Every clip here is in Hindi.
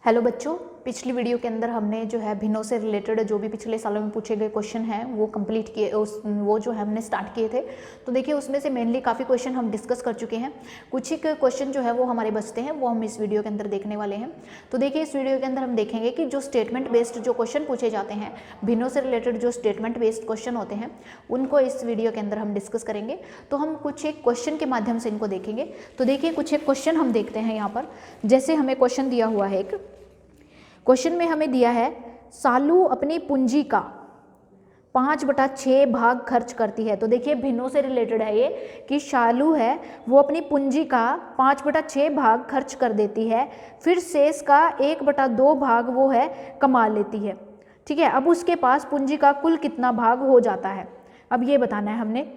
हेलो बच्चों, पिछली वीडियो के अंदर हमने जो है भिन्नों से रिलेटेड जो भी पिछले सालों में पूछे गए क्वेश्चन हैं वो कंप्लीट किए, वो जो है हमने स्टार्ट किए थे। तो देखिए उसमें से मेनली काफ़ी क्वेश्चन हम डिस्कस कर चुके हैं। कुछ ही क्वेश्चन जो है वो हमारे बचते हैं, वो हम इस वीडियो के अंदर देखने वाले हैं। तो देखिए इस वीडियो के अंदर हम देखेंगे कि जो स्टेटमेंट बेस्ड जो क्वेश्चन पूछे जाते हैं, भिन्नों से रिलेटेड जो स्टेटमेंट बेस्ड क्वेश्चन होते हैं, उनको इस वीडियो के अंदर हम डिस्कस करेंगे। तो हम कुछ एक क्वेश्चन के माध्यम से इनको देखेंगे। तो देखिए कुछ एक क्वेश्चन हम देखते हैं यहाँ पर। जैसे हमें क्वेश्चन दिया हुआ है, एक क्वेश्चन में हमें दिया है सालू अपनी पूंजी का 5/6 भाग खर्च करती है। तो देखिए भिन्नों से रिलेटेड है ये कि शालू है वो अपनी पूंजी का 5/6 भाग खर्च कर देती है, फिर शेष का 1/2 भाग वो है कमा लेती है। ठीक है, अब उसके पास पूंजी का कुल कितना भाग हो जाता है, अब ये बताना है हमने।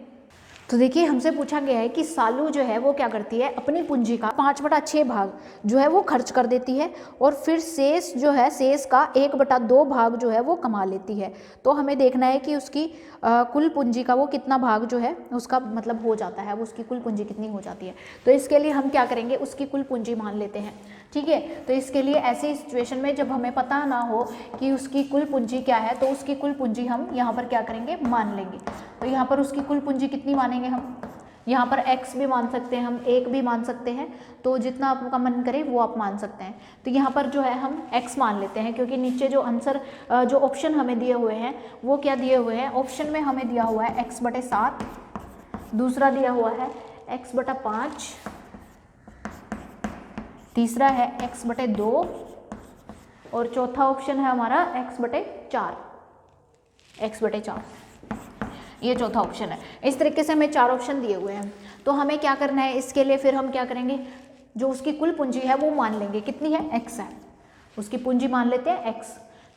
तो देखिए हमसे पूछा गया है कि सालू जो है वो क्या करती है, अपनी पूंजी का 5/6 भाग जो है वो खर्च कर देती है और फिर शेष जो है शेष का 1/2 भाग जो है वो कमा लेती है। तो हमें देखना है कि उसकी कुल पूंजी का वो कितना भाग जो है उसका मतलब हो जाता है, वो उसकी कुल पूंजी कितनी हो जाती है। तो इसके लिए हम क्या करेंगे, उसकी कुल पूंजी मान लेते हैं। ठीक है, तो इसके लिए ऐसी सिचुएशन में जब हमें पता ना हो कि उसकी कुल पूंजी क्या है, तो उसकी कुल पूंजी हम यहाँ पर क्या करेंगे, मान लेंगे। तो यहाँ पर उसकी कुल पूंजी कितनी मानेंगे हम, यहाँ पर x भी मान सकते हैं, हम 1 भी मान सकते हैं, तो जितना आपका मन करे वो आप मान सकते हैं। तो यहाँ पर जो है हम x मान लेते हैं, क्योंकि नीचे जो आंसर जो ऑप्शन हमें दिए हुए हैं वो क्या दिए हुए हैं, ऑप्शन में हमें दिया हुआ है x/7, दूसरा दिया हुआ है x/5, तीसरा है x/2 और चौथा ऑप्शन है हमारा x/4, ये चौथा ऑप्शन है। इस तरीके से हमें 4 ऑप्शन दिए हुए हैं। तो हमें क्या करना है, इसके लिए फिर हम क्या करेंगे, जो उसकी कुल पूंजी है वो मान लेंगे, कितनी है, x है, उसकी पूंजी मान लेते हैं x।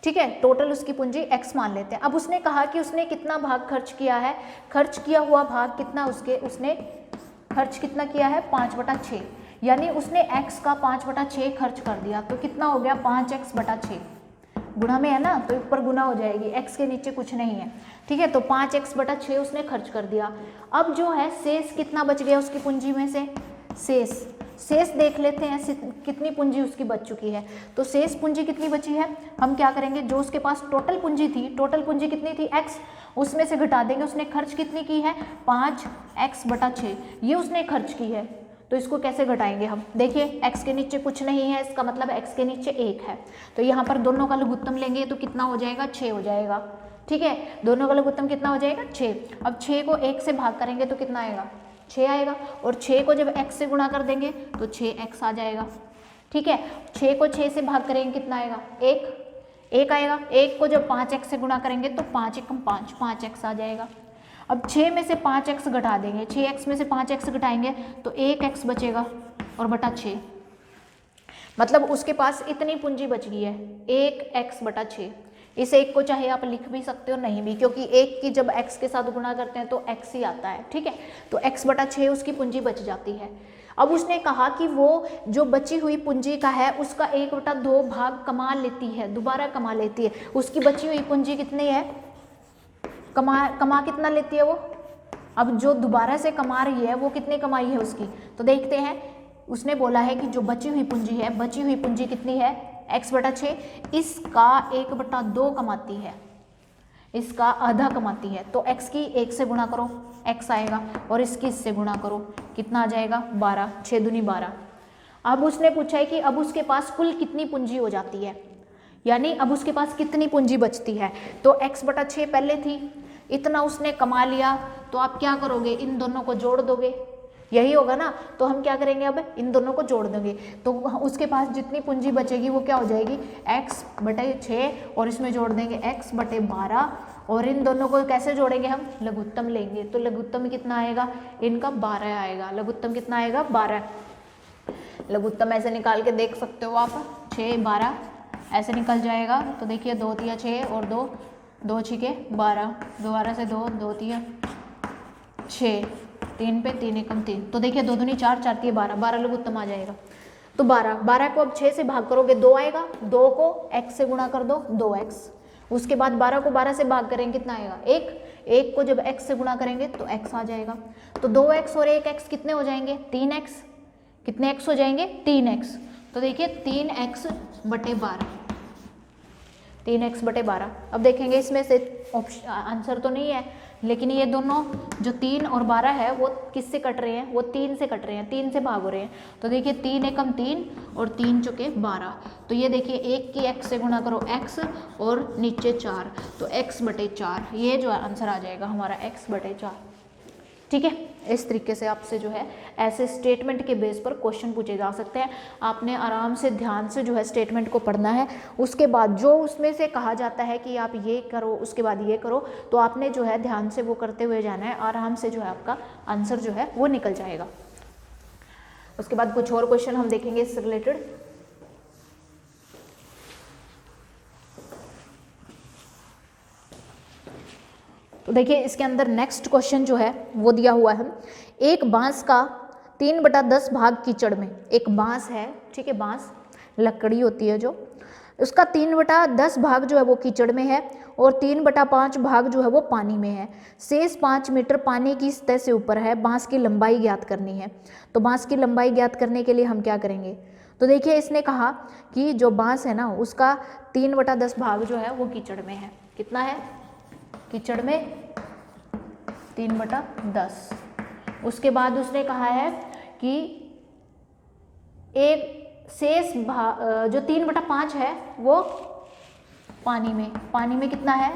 ठीक है, टोटल उसकी पूंजी x मान लेते हैं। अब उसने कहा कि उसने कितना भाग खर्च किया है, खर्च किया हुआ भाग कितना, उसने खर्च कितना किया है, 5/6, यानी उसने x का 5/6 खर्च कर दिया। तो कितना हो गया, 5x/6, गुणा में है ना तो ऊपर गुना हो जाएगी, x के नीचे कुछ नहीं है। ठीक है, तो 5x/6 उसने खर्च कर दिया। अब जो है शेष कितना बच गया उसकी पूंजी में से, शेष देख लेते हैं कितनी पूंजी उसकी बच चुकी है। तो शेष पूंजी कितनी बची है, हम क्या करेंगे, जो उसके पास टोटल पूंजी थी, टोटल पूंजी कितनी थी x, उसमें से घटा देंगे उसने खर्च कितनी की है, 5x/6, ये उसने खर्च की है। तो इसको कैसे घटाएंगे हम, देखिए x के नीचे कुछ नहीं है, इसका मतलब x के नीचे 1 है। तो यहाँ पर दोनों का लघुत्तम लेंगे तो कितना हो जाएगा, 6 हो जाएगा। ठीक है, दोनों का लघुत्तम कितना हो जाएगा, 6। अब 6 को 1 से भाग करेंगे तो कितना आएगा, 6 आएगा, और 6 को जब x से गुणा कर देंगे तो 6x आ जाएगा। ठीक है, 6 को 6 से भाग करेंगे कितना आएगा, 1 आएगा। 1 को जब 5x से गुणा करेंगे तो 5×1 5x आ जाएगा। अब 6 में से 5x घटा देंगे, 6x में से 5x घटाएंगे तो 1x बचेगा और बटा 6, मतलब उसके पास इतनी पूंजी बच गई है, 1x/6। इस 1 को चाहे आप लिख भी सकते हो नहीं भी, क्योंकि 1 की जब x के साथ गुणा करते हैं तो x ही आता है। ठीक है, तो x/6 उसकी पूंजी बच जाती है। अब उसने कहा कि वो जो बची हुई पूंजी का है उसका 1/2 भाग कमा लेती है, दोबारा कमा लेती है। उसकी बची हुई पूंजी कितनी है, कमा कितना लेती है वो, अब जो दोबारा से कमा रही है वो कितनी कमाई है उसकी, तो देखते हैं। उसने बोला है कि जो बची हुई पूंजी है, बची हुई पूंजी कितनी है, x/6, इसका 1/2 कमाती है, इसका आधा कमाती है। तो x की 1 से गुणा करो, x आएगा, और इसकी इससे गुणा करो, कितना आ जाएगा, 12, 6 दूनी 12। अब उसने पूछा है कि अब उसके पास कुल कितनी पूंजी हो जाती है, यानी अब उसके पास कितनी पूंजी बचती है। तो x/6 पहले थी, इतना उसने कमा लिया, तो आप क्या करोगे, इन दोनों को जोड़ दोगे, यही होगा ना। तो हम क्या करेंगे, अब इन दोनों को जोड़ देंगे, तो उसके पास जितनी पूंजी बचेगी वो क्या हो जाएगी, x/6, और इसमें जोड़ देंगे x/12, और इन दोनों को कैसे जोड़ेंगे हम, लघुत्तम लेंगे। तो लघुत्तम कितना आएगा, इनका 12 आएगा, लघुत्तम कितना आएगा, 12। लघुत्तम ऐसे निकाल के देख सकते हो आप, 6 12 ऐसे निकल जाएगा। तो देखिए 2 तिया 6 और 2 2 6 12, 12 से 2 2 तिया 6, 3 पे 3 एकम 3, तो देखिए 2 दूनी 4 4 तिया 12, 12 लघुत्तम आ जाएगा। तो 12 को अब 6 से भाग करोगे 2 आएगा, 2 को x से गुणा कर दो 2x, उसके बाद 12 को 12 से भाग करेंगे कितना आएगा, 1 को जब x से गुणा करेंगे तो x आ जाएगा। तो 2x और 1x कितने हो जाएंगे, 3x, कितने x हो जाएंगे, 3x। तो देखिए 3x बटे 12, 3x बटे 12। अब देखेंगे इसमें से ऑप्शन आंसर तो नहीं है, लेकिन ये दोनों जो 3 और 12 है वो किससे कट रहे हैं, वो 3 से कट रहे हैं, 3 से भाग हो रहे हैं। तो देखिए 3 एकम 3 और 3 चुके 12, तो ये देखिए 1 की x से गुणा करो x और नीचे 4, तो x बटे 4, ये जो आंसर आ जाएगा हमारा x बटे 4। ठीक है, इस तरीके से आपसे जो है ऐसे स्टेटमेंट के बेस पर क्वेश्चन पूछे जा सकते हैं। आपने आराम से ध्यान से जो है स्टेटमेंट को पढ़ना है, उसके बाद जो उसमें से कहा जाता है कि आप ये करो उसके बाद ये करो, तो आपने जो है ध्यान से वो करते हुए जाना है, आराम से जो है आपका आंसर जो है वो निकल जाएगा। उसके बाद कुछ और क्वेश्चन हम देखेंगे इससे रिलेटेड। तो देखिए इसके अंदर नेक्स्ट क्वेश्चन जो है वो दिया हुआ है, एक बांस का 3/10 भाग कीचड़ में, एक बांस है, ठीक है, बांस लकड़ी होती है जो, उसका 3/10 भाग जो है वो कीचड़ में है और 3/5 भाग जो है वो पानी में है। शेष 5 मीटर पानी की सतह से ऊपर है। बांस की लंबाई ज्ञात करनी है। तो बांस की लंबाई ज्ञात करने के लिए हम क्या करेंगे, तो देखिए इसने कहा कि जो बांस है ना उसका 3/10 भाग जो है वो कीचड़ में है। कितना है कीचड़ में 3/10। उसके बाद उसने कहा है कि एक शेष भाग जो 3/5 है वो पानी में, पानी में कितना है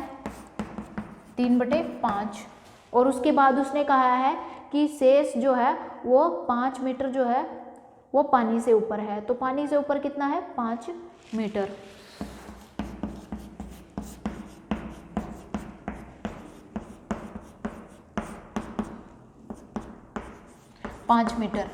3/5। और उसके बाद उसने कहा है कि शेष जो है वो 5 मीटर जो है वो पानी से ऊपर है। तो पानी से ऊपर कितना है 5 मीटर। 5 मीटर।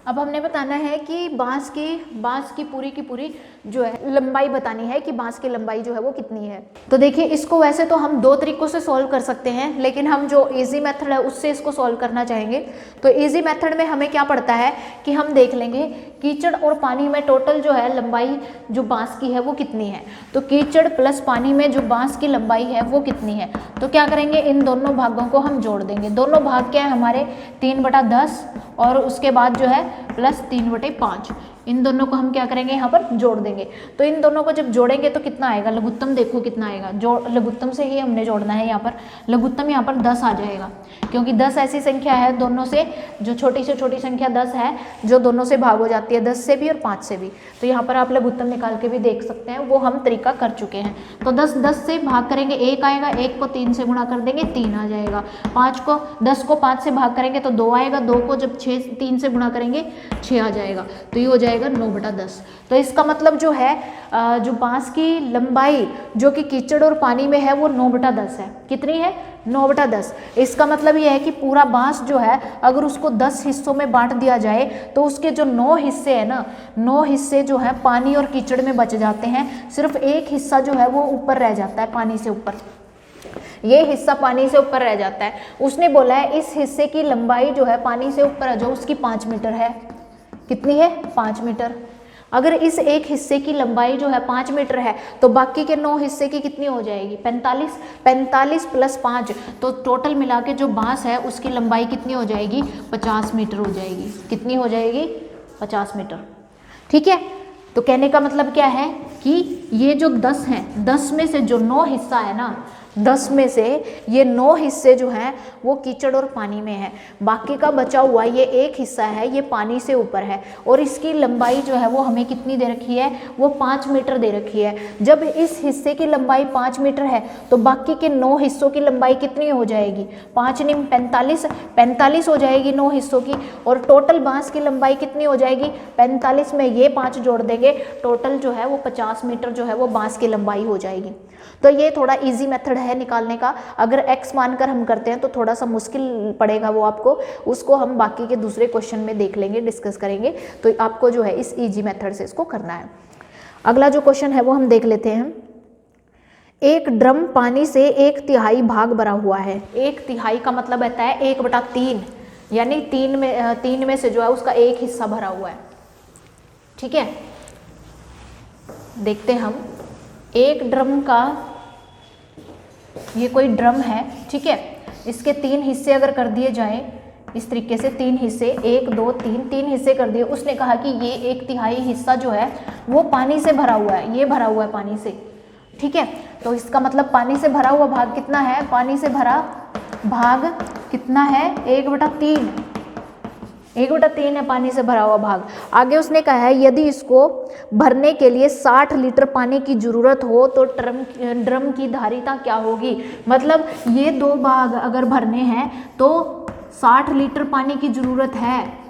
अब हमने बताना है कि बांस की पूरी जो है लंबाई बतानी है कि बांस की लंबाई जो है वो कितनी है। तो देखिए इसको वैसे तो हम 2 तरीकों से सॉल्व कर सकते हैं, लेकिन हम जो इजी मेथड है उससे इसको सॉल्व करना चाहेंगे। तो इजी मेथड में हमें क्या पड़ता है कि हम देख लेंगे कीचड़ और पानी में टोटल जो है लंबाई जो बांस की है वो कितनी है। तो कीचड़ प्लस पानी में जो बांस की लंबाई है वो कितनी है, तो क्या करेंगे इन दोनों भागों को हम जोड़ देंगे। दोनों भाग क्या है हमारे 3/10 और उसके बाद जो है प्लस 3/5, इन दोनों को हम क्या करेंगे यहाँ पर जोड़ देंगे। तो इन दोनों को जब जोड़ेंगे तो कितना आएगा, लघुत्तम देखो कितना आएगा, लघुत्तम से ही हमने जोड़ना है। यहाँ पर लघुत्तम यहाँ पर 10 आ जाएगा, क्योंकि 10 ऐसी संख्या है दोनों से, जो छोटी से छोटी संख्या 10 है जो दोनों से भाग हो जाती है, 10 से भी और 5 से भी। तो यहाँ पर आप लघुत्तम निकाल के भी देख सकते हैं, वो हम तरीका कर चुके हैं। तो 10 से भाग करेंगे 1 आएगा, 1 को 3 से गुणा कर देंगे 3 आ जाएगा। 10 को 5 से भाग करेंगे तो 2 आएगा, 2 को जब 3 से गुणा करेंगे 6 आ जाएगा। तो ये हो जाएगा 9/10। तो इसका मतलब जो है जो बांस की लंबाई जो कि कीचड़ और पानी में है वो 9/10 है। कितनी है 9/10। इसका मतलब ये है कि पूरा बांस जो है अगर उसको 10 हिस्सों में बांट दिया जाए तो उसके जो 9 हिस्से हैं ना, 9 हिस्से जो है पानी और कीचड़ में बच जाते हैं। सिर्फ एक हिस्सा जो है वो ऊपर रह जाता है, पानी से ऊपर, ये हिस्सा पानी से ऊपर रह जाता है। उसने बोला है इस हिस्से की लंबाई जो है पानी से ऊपर है जो उसकी 5 मीटर है। कितनी है 5 मीटर। अगर इस एक हिस्से की लंबाई जो है 5 मीटर है तो बाकी के 9 हिस्से की कितनी हो जाएगी 45। 45 प्लस 5, तो टोटल मिला के जो बांस है उसकी लंबाई कितनी हो जाएगी 50 मीटर हो जाएगी। कितनी हो जाएगी 50 मीटर। ठीक है, तो कहने का मतलब क्या है कि ये जो 10 हैं, 10 में से जो 9 हिस्सा है ना, 10 में से ये 9 हिस्से जो हैं वो कीचड़ और पानी में है। बाकी का बचा हुआ ये एक हिस्सा है, ये पानी से ऊपर है और इसकी लंबाई जो है वो हमें कितनी दे रखी है, वो 5 मीटर दे रखी है। जब इस हिस्से की लंबाई 5 मीटर है तो बाकी के 9 हिस्सों की लंबाई कितनी हो जाएगी, 5 × 45, 45 हो जाएगी 9 हिस्सों की। और टोटल बांस की लंबाई कितनी हो जाएगी 45 में ये 5 जोड़ देंगे, टोटल जो है वो 50 मीटर जो है वो बांस की लंबाई हो जाएगी। तो ये थोड़ा इजी मेथड है निकालने का। अगर x मानकर हम करते हैं तो थोड़ा सा मुश्किल पड़ेगा वो आपको, उसको हम बाकी के दूसरे क्वेश्चन में देख लेंगे, डिस्कस करेंगे। तो आपको जो है इस इजी मेथड से इसको करना है। अगला जो क्वेश्चन है वो हम देख लेते हैं। एक ड्रम पानी से 1/3 भाग भरा हुआ है। 1/3 का मतलब रहता है 1/3, यानी 3 में से जो है उसका एक हिस्सा भरा हुआ है। ठीक है, देखते हैं हम। एक ड्रम का, ये कोई ड्रम है, ठीक है, इसके 3 हिस्से अगर कर दिए जाएं, इस तरीके से 3 हिस्से, 1 2 3 हिस्से कर दिए। उसने कहा कि ये 1/3 हिस्सा जो है वो पानी से भरा हुआ है, ये भरा हुआ है पानी से, ठीक है। तो इसका मतलब पानी से भरा हुआ भाग कितना है, पानी से भरा भाग कितना है, 1/3, 1/3 है पानी से भरा हुआ भाग। आगे उसने कहा है यदि इसको भरने के लिए 60 लीटर पानी की ज़रूरत हो तो ड्रम की धारिता क्या होगी। मतलब ये 2 भाग अगर भरने हैं तो 60 लीटर पानी की ज़रूरत है।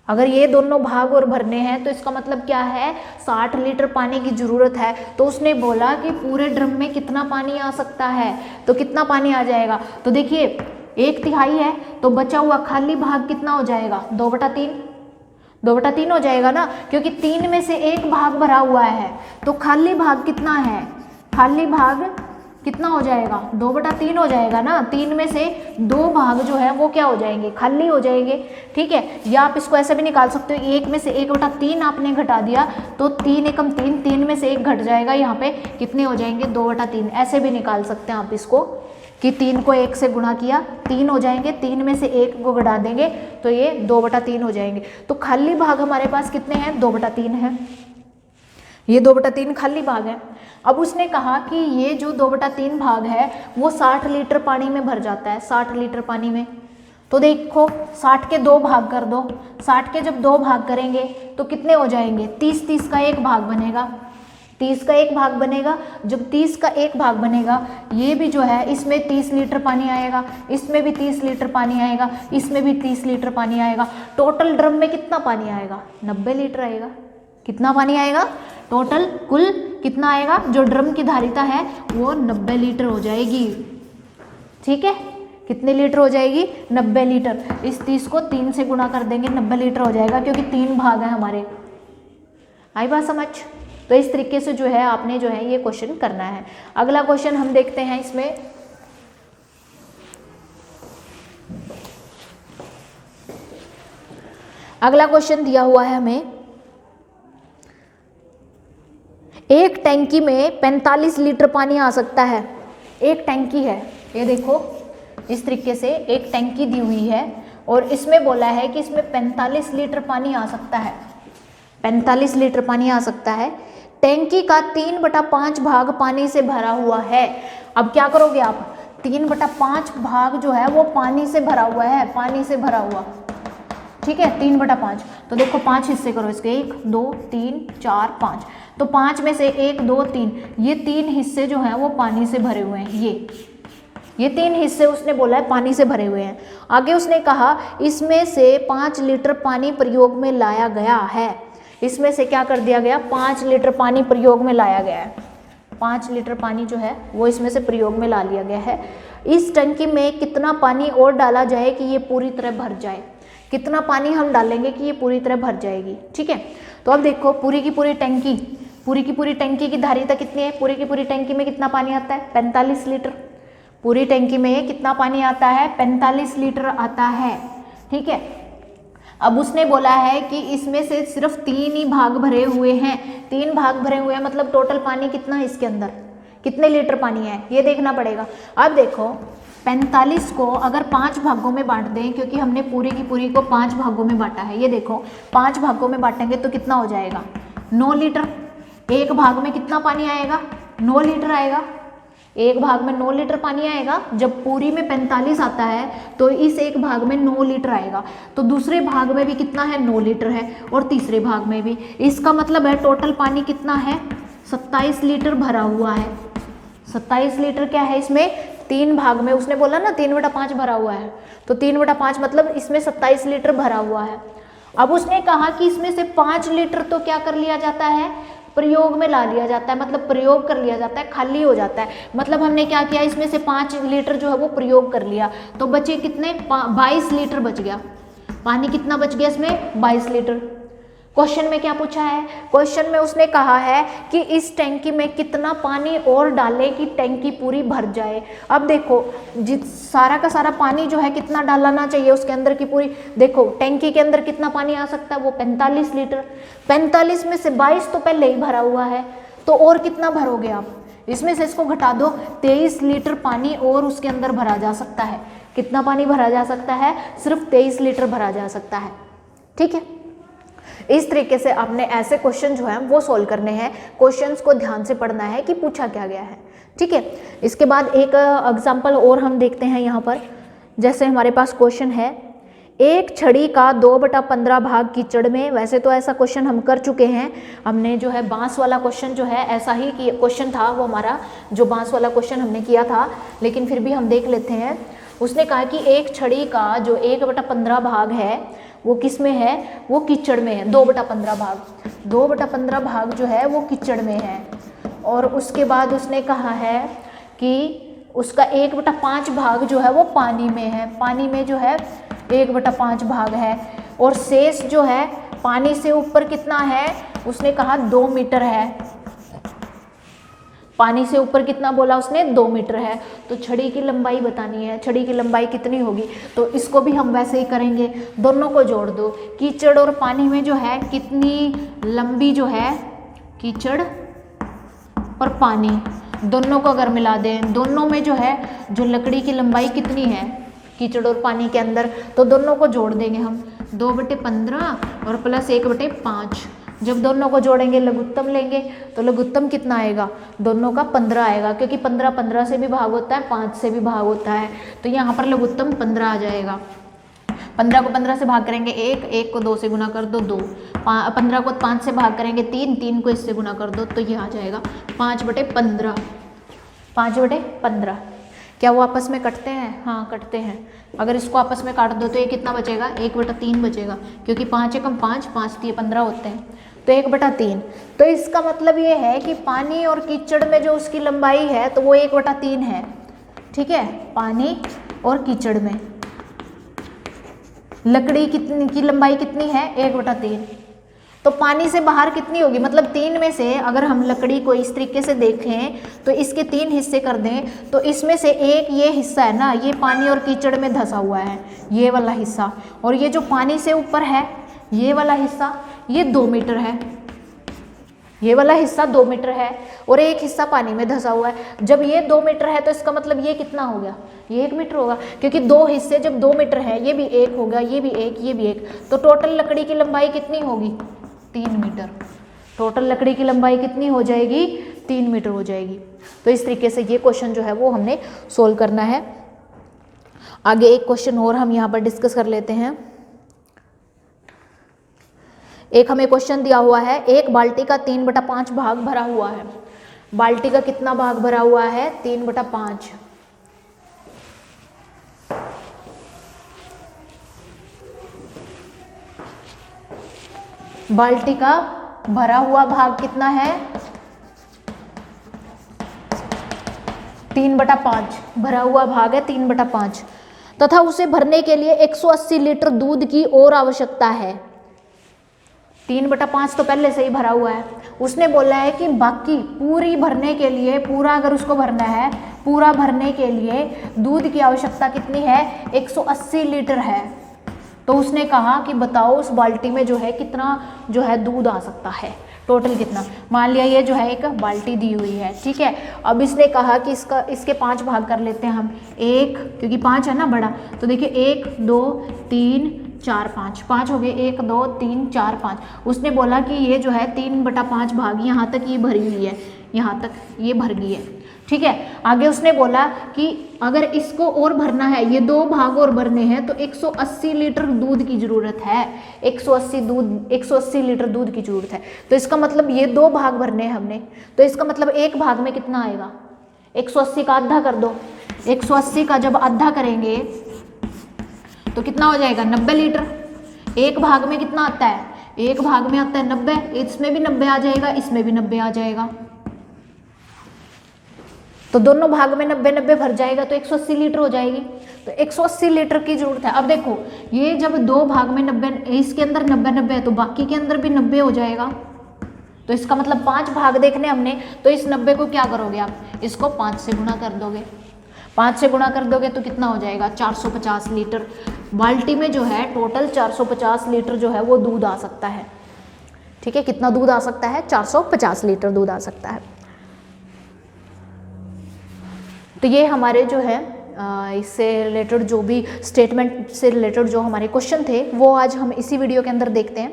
अगर ये दोनों भाग और भरने हैं तो इसका मतलब क्या है, 60 लीटर पानी की ज़रूरत है। तो उसने बोला कि पूरे ड्रम में कितना पानी आ सकता है, तो कितना पानी आ जाएगा। तो देखिए 1/3 है तो बचा हुआ खाली भाग कितना हो जाएगा, 2/3, 2/3 हो जाएगा ना, क्योंकि 3 में से 1 भाग भरा हुआ है। तो खाली भाग कितना है, खाली भाग कितना हो जाएगा, 2/3 हो जाएगा ना। 3 में से 2 भाग जो है वो क्या हो जाएंगे, खाली हो जाएंगे, ठीक है। या आप इसको ऐसे भी निकाल सकते हो, 1 में से 1/3 आपने घटा दिया तो 3 एकम 3, 3 में से 1 घट जाएगा, यहाँ पे कितने हो जाएंगे, 2/3। ऐसे भी निकाल सकते हैं आप इसको कि 3 को 1 से गुणा किया 3 हो जाएंगे, 3 में से 1 को घटा देंगे तो ये 2/3 हो जाएंगे। तो खाली भाग हमारे पास कितने हैं, 2/3 है, ये 2/3 खाली भाग है। अब उसने कहा कि ये जो 2/3 भाग है वो 60 लीटर पानी में भर जाता है, 60 लीटर पानी में। तो देखो 60 के 2 भाग कर दो, 60 के जब 2 भाग करेंगे तो कितने हो जाएंगे, 30 का 1 भाग बनेगा, 30 का 1 भाग बनेगा। जब 30 का 1 भाग बनेगा, ये भी जो है इसमें 30 लीटर पानी आएगा, इसमें भी 30 लीटर पानी आएगा, इसमें भी 30 लीटर पानी आएगा। टोटल ड्रम में कितना पानी आएगा, 90 लीटर आएगा। कितना पानी आएगा, टोटल कुल कितना आएगा, जो ड्रम की धारिता है वो 90 लीटर हो जाएगी, ठीक है। कितने लीटर हो जाएगी, 90 लीटर। इस 30 को 3 से गुणा कर देंगे, 90 लीटर हो जाएगा, क्योंकि 3 भाग है हमारे। आई बात समझ। तो इस तरीके से जो है आपने जो है ये क्वेश्चन करना है। अगला क्वेश्चन हम देखते हैं इसमें, अगला क्वेश्चन दिया हुआ है हमें, एक टैंकी में 45 लीटर पानी आ सकता है। एक टैंकी है, ये देखो इस तरीके से एक टैंकी दी हुई है और इसमें बोला है कि इसमें 45 लीटर पानी आ सकता है, 45 लीटर पानी आ सकता है। टैंकी का 3/5 भाग पानी से भरा हुआ है। अब क्या करोगे आप, 3/5 भाग जो है वो पानी से भरा हुआ है, पानी से भरा हुआ, ठीक है, 3/5। तो देखो 5 हिस्से करो इसके, 1 2 3 4 5। तो 5 में से 1 2 3, ये 3 हिस्से जो हैं वो पानी से भरे हुए हैं। ये 3 हिस्से उसने बोला है पानी से भरे हुए हैं। आगे उसने कहा इसमें से 5 लीटर पानी प्रयोग में लाया गया है। इसमें से क्या कर दिया गया, 5 लीटर पानी प्रयोग में लाया गया है। 5 लीटर पानी जो है वो इसमें से प्रयोग में ला लिया गया है। इस टंकी में कितना पानी और डाला जाए कि ये पूरी तरह भर जाए, कितना पानी हम डालेंगे कि ये पूरी तरह भर जाएगी, ठीक है। तो अब देखो पूरी की पूरी टंकी की धारिता कितनी है, पूरी की पूरी टंकी में कितना पानी आता है, 45 लीटर। पूरी टंकी में कितना पानी आता है, 45 लीटर आता है, ठीक है। अब उसने बोला है कि इसमें से सिर्फ 3 ही भाग भरे हुए हैं, 3 भाग भरे हुए हैं, मतलब टोटल पानी कितना है इसके अंदर, कितने लीटर पानी है ये देखना पड़ेगा। अब देखो 45 को अगर 5 भागों में बांट दें, क्योंकि हमने पूरी की पूरी को 5 भागों में बांटा है, ये देखो 5 भागों में बांटेंगे तो कितना हो जाएगा, 9 लीटर। एक भाग में कितना पानी आएगा, 9 लीटर आएगा। एक भाग में 9 लीटर पानी आएगा। जब पूरी में 45 आता है तो इस एक भाग में 9 लीटर आएगा, तो दूसरे भाग में भी कितना है, 9 लीटर है, और तीसरे भाग में भी। इसका मतलब है टोटल पानी कितना है, 27 लीटर भरा हुआ है। 27 लीटर क्या है इसमें, 3 भाग में, उसने बोला ना 3/5 भरा हुआ है, तो 3/5 मतलब इसमें 27 लीटर भरा हुआ है। अब उसने कहा कि इसमें से 5 लीटर तो क्या कर लिया जाता है, प्रयोग में ला लिया जाता है, मतलब प्रयोग कर लिया जाता है, खाली हो जाता है। मतलब हमने क्या किया, इसमें से 5 लीटर जो है वो प्रयोग कर लिया, तो बचे कितने, 22 लीटर बच गया। पानी कितना बच गया इसमें, 22 लीटर। क्वेश्चन में क्या पूछा है, क्वेश्चन में उसने कहा है कि इस टैंकी में कितना पानी और डालें कि टैंकी पूरी भर जाए। अब देखो सारा का सारा पानी जो है कितना डालना चाहिए उसके अंदर की पूरी, देखो टैंकी के अंदर कितना पानी आ सकता है, वो 45 लीटर। 45 में से 22 तो पहले ही भरा हुआ है, तो और कितना भरोगे आप, इसमें से इसको घटा दो, 23 लीटर पानी और उसके अंदर भरा जा सकता है, कितना पानी भरा जा सकता है? सिर्फ 23 लीटर भरा जा सकता है। ठीक है, इस तरीके से आपने ऐसे क्वेश्चन जो है वो सॉल्व करने हैं। क्वेश्चंस को ध्यान से पढ़ना है कि पूछा क्या गया है। ठीक है, इसके बाद एक एग्जांपल और हम देखते हैं यहाँ पर। जैसे हमारे पास क्वेश्चन है, एक छड़ी का 2/15 भाग कीचड़ में। वैसे तो ऐसा क्वेश्चन हम कर चुके हैं, हमने जो है बांस वाला क्वेश्चन जो है ऐसा ही क्वेश्चन था वो हमारा, जो बांस वाला क्वेश्चन हमने किया था, लेकिन फिर भी हम देख लेते हैं। उसने कहा कि एक छड़ी का जो 1/15 भाग है वो किस में है? वो कीचड़ में है। 2/15 भाग, 2/15 भाग जो है वो कीचड़ में है। और उसके बाद उसने कहा है कि उसका 1/5 भाग जो है वो पानी में है। पानी में जो है 1/5 भाग है, और शेष जो है पानी से ऊपर कितना है? उसने कहा 2 मीटर है। पानी से ऊपर कितना बोला उसने? 2 मीटर है। तो छड़ी की लंबाई बतानी है, छड़ी की लंबाई कितनी होगी? तो इसको भी हम वैसे ही करेंगे, दोनों को जोड़ दो। कीचड़ और पानी में जो है कितनी लंबी जो है, कीचड़ और पानी दोनों को अगर मिला दें, दोनों में जो है जो लकड़ी की लंबाई कितनी है कीचड़ और पानी के अंदर, तो दोनों को जोड़ देंगे हम। 2/15 और प्लस 1/5। जब दोनों को जोड़ेंगे लघुत्तम लेंगे तो लघुत्तम कितना आएगा? दोनों का 15 आएगा, क्योंकि 15 15 से भी भाग होता है, 5 से भी भाग होता है। तो यहाँ पर लघुत्तम 15 आ जाएगा। 15 को 15 से भाग करेंगे 1, 1 को 2 से गुना कर दो 2, 15 को 5 से भाग करेंगे 3, 3 को इससे गुना कर दो, तो ये आ जाएगा 5/15। 5/15 क्या वो आपस में कटते हैं? हाँ कटते हैं। अगर इसको आपस में काट दो तो ये कितना बचेगा? 1/3 बचेगा, क्योंकि 5 एकम 5, 5 3 15 होते हैं, तो 1/3। तो इसका मतलब ये है कि पानी और कीचड़ में जो उसकी लंबाई है तो वो 1/3 है। ठीक है, पानी और कीचड़ में लकड़ी कितनी की लंबाई कितनी है? 1/3। तो पानी से बाहर कितनी होगी? मतलब 3 में से अगर हम लकड़ी को इस तरीके से देखें तो इसके 3 हिस्से कर दें, तो इसमें से एक ये हिस्सा है ना, ये पानी और कीचड़ में धंसा हुआ है, ये वाला हिस्सा, और ये जो पानी से ऊपर है ये वाला हिस्सा, ये 2 मीटर है। ये वाला हिस्सा 2 मीटर है और एक हिस्सा पानी में धंसा हुआ है। जब ये 2 मीटर है तो इसका मतलब ये कितना हो गया? ये 1 मीटर होगा, क्योंकि 2 हिस्से जब 2 मीटर है, ये भी 1 होगा, ये भी 1, ये भी 1, तो टोटल लकड़ी की लंबाई कितनी होगी? 3 मीटर। टोटल लकड़ी की लंबाई कितनी हो जाएगी? 3 मीटर हो जाएगी। तो इस तरीके से ये क्वेश्चन जो है वो हमने सोल्व करना है। आगे एक क्वेश्चन और हम यहाँ पर डिस्कस कर लेते हैं। एक हमें क्वेश्चन दिया हुआ है, एक बाल्टी का 3/5 भाग भरा हुआ है। बाल्टी का कितना भाग भरा हुआ है? 3/5। बाल्टी का भरा हुआ भाग कितना है? 3/5 भरा हुआ भाग है 3/5, तथा उसे भरने के लिए 180 लीटर दूध की और आवश्यकता है। 3/5 तो पहले से ही भरा हुआ है। उसने बोला है कि बाकी पूरी भरने के लिए, पूरा अगर उसको भरना है, पूरा भरने के लिए दूध की आवश्यकता कितनी है? 180 लीटर है। तो उसने कहा कि बताओ उस बाल्टी में जो है कितना जो है दूध आ सकता है, टोटल कितना। मान लिया ये जो है एक बाल्टी दी हुई है, ठीक है। अब इसने कहा कि इसके 5 भाग कर लेते हैं हम। 1, क्योंकि 5 है ना बड़ा, तो देखिए 1 2 3 4 5, 5 हो गए, 1 2 3 4 5। उसने बोला कि ये जो है 3/5 भाग यहाँ तक ये भरी हुई है, यहाँ तक ये भर गई है, ठीक है। आगे उसने बोला कि अगर इसको और भरना है, ये 2 भाग और भरने हैं, तो 180 लीटर दूध की ज़रूरत है। 180 लीटर दूध की ज़रूरत है। तो इसका मतलब ये 2 भाग भरने हैं हमने, तो इसका मतलब एक भाग में कितना आएगा? 180 का आधा कर दो। 180 का जब आधा करेंगे तो कितना हो जाएगा? 90 लीटर। एक भाग में कितना आता है? एक भाग में आता है 90, इसमें भी 90 आ जाएगा, इसमें भी 90 आ जाएगा, तो दोनों भाग में 90 भर जाएगा, तो 180 लीटर हो जाएगी। तो 180 लीटर की जरूरत है। अब देखो ये जब 2 भाग में 90, इसके अंदर 90 है, तो बाकी के अंदर भी 90 हो जाएगा। तो इसका मतलब 5 भाग देखने हमने, तो इस 90 को क्या करोगे आप? इसको 5 से गुणा कर दोगे। 5 से गुणा कर दोगे तो कितना हो जाएगा? 450 लीटर। बाल्टी में जो है टोटल 450 लीटर जो है वो दूध आ सकता है, ठीक है। कितना दूध आ सकता है? 450 लीटर दूध आ सकता है। तो ये हमारे जो है इससे रिलेटेड जो भी स्टेटमेंट से रिलेटेड जो हमारे क्वेश्चन थे वो आज हम इसी वीडियो के अंदर देखते हैं।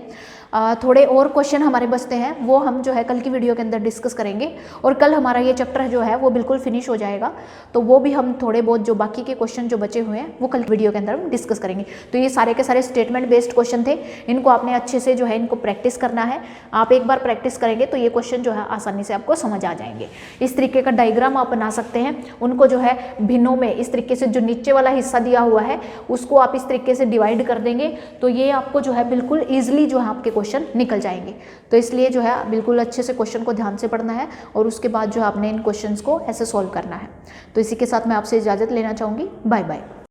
थोड़े और क्वेश्चन हमारे बचते हैं, वो हम जो है कल की वीडियो के अंदर डिस्कस करेंगे, और कल हमारा ये चैप्टर जो है वो बिल्कुल फिनिश हो जाएगा। तो वो भी हम थोड़े बहुत जो बाकी के क्वेश्चन जो बचे हुए हैं वो कल वीडियो के अंदर हम डिस्कस करेंगे। तो ये सारे के सारे स्टेटमेंट बेस्ड क्वेश्चन थे, इनको आपने अच्छे से जो है इनको प्रैक्टिस करना है। आप एक बार प्रैक्टिस करेंगे तो ये क्वेश्चन जो है आसानी से आपको समझ आ जाएंगे। इस तरीके का डायग्राम आप बना सकते हैं, उनको जो है भिन्नों में इस तरीके से जो नीचे वाला हिस्सा दिया हुआ है उसको आप इस तरीके से डिवाइड कर देंगे, तो ये आपको जो है बिल्कुल ईजिली जो है आपके क्वेश्चन निकल जाएंगे। तो इसलिए जो है बिल्कुल अच्छे से क्वेश्चन को ध्यान से पढ़ना है, और उसके बाद जो है आपने इन क्वेश्चंस को ऐसे सॉल्व करना है। तो इसी के साथ मैं आपसे इजाज़त लेना चाहूँगी। Bye bye.